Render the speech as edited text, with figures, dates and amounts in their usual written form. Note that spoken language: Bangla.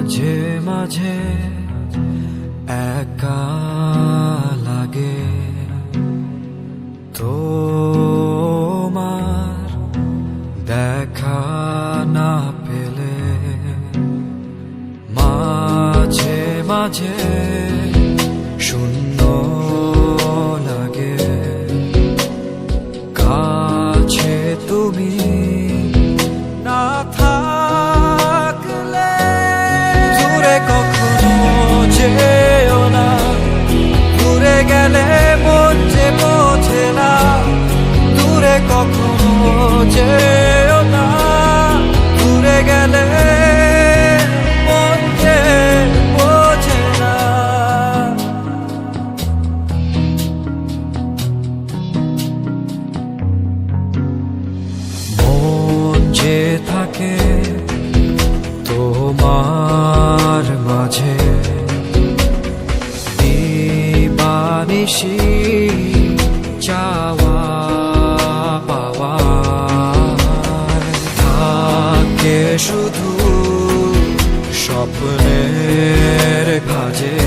মাঝে মাঝে একা লাগে তোমার দেখা না পেলে, মাঝে মাঝে শূন্য লাগে কাছে তুমি না থাকলে। দূরে কখনো যেও না, দূরে গেলে মন যে বোঝে না। দূরে কখনো যেও না, দূরে গেলে মন যে বোঝে না। মন যে থাকে তোমার মাঝে, দিবানিশি চাওয়া পাওয়া থাকে শুধু স্বপ্নের ভাজে।